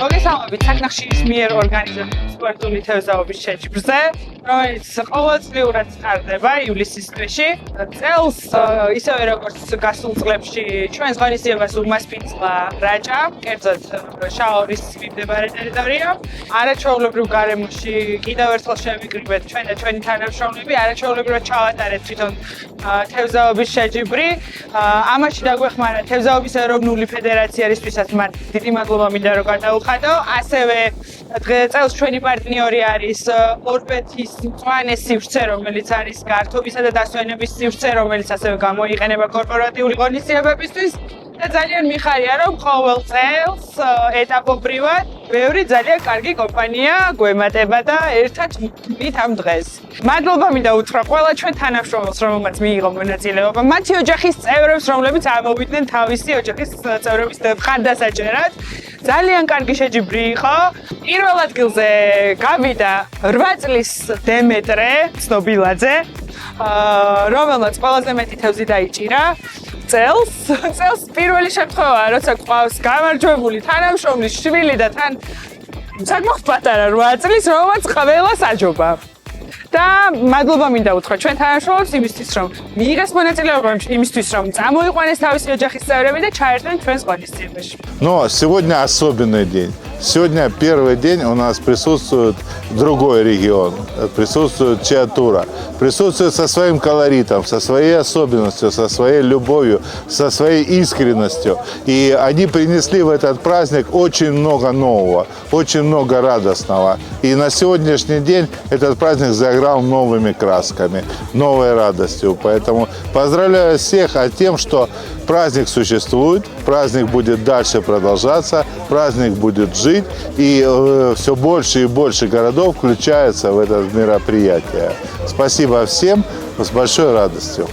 მოგესალმებით საკნახშის მიერ ორგანიზებული სპორტული თევზაობის შეჯიბრზე, რომელიც ყოველწლიურად ტარდება ივლისის თვეში. წელს ისევე როგორც გასულ წლებში ჩვენს ღონისძიებას უმასპინძლა რაჭა, კერძოდ შაორის მიმდებარე ტერიტორია. არაჩვეულებრივ გარემოში კიდევ ერთხელ შევიკრიბეთ ჩვენ და ჩვენი თანამშრომლები, არაჩვეულებრივად ჩავატარეთ თვითონ თევზაობის შეჯიბრი. ამაში დაგვეხმარა თევზაობის ეროვნული ფედერაცია, რისთვისაც მათ დიდი მადლობა მინდა რომ გადაუხადო. ასევე წელს ჩვენი პარტნიორი არის ორბეთის მწვანე სივრცე, რომელიც არის გართობისა და დასვენების სივრცე, რომელიც ასევე გამოიყენება კორპორატიული ღონისძიებებისთვის. და ძალიან მიხარია, რომ ყოველ წელს ეტაპობრივად ბევრი ძალიან კარგი კომპანია გვემატება და ერთად ვით ამ დღეს. მადლობა მინდა უთხრა ყველა ჩვენ თანამშრომელს, რომელმაც მიიღო მონაწილეობა, მათი ოჯახის წევრებს, რომლებიც ამოვიდნენ თავისი ოჯახის წევრების მხარდასაჭერად. ძალიან კარგი შეჯიბრი იყო. პირველ ადგილზე გავიდა 8 წლის დემეტრე ცნობილაძე, რომელმაც ყველაზე მეტი თევზი დაიჭირა. წელს პირველი შემთხვევაა, როცა გვყავს გამარჯვებული თანამშრომლის შვილი და თან საკმაოდ პატარა 8 წლის, რომელმაც ყველას აჯობა. და მადლობა მინდა უთხრა ჩვენ თანამშრომლებს იმისთვის, რომ მიიღეს მონაწილეობა, იმისთვის, რომ წამოიყვანეს თავისი ოჯახის წევრები და ჩაერთვენ ჩვენს ღონისძიებაში. Но сегодня особенный день. Сегодня первый день у нас присутствует другой регион, присутствует Чиатура, присутствует со своим колоритом, со своей особенностью, со своей любовью, со своей искренностью. И они принесли в этот праздник очень много нового, очень много радостного. И на сегодняшний день этот праздник заиграл новыми красками, новой радостью. Поэтому поздравляю всех тем, что праздник существует, праздник будет дальше продолжаться, праздник будет жить. И все больше и больше городов включаются в это мероприятие. Спасибо всем с большой радостью.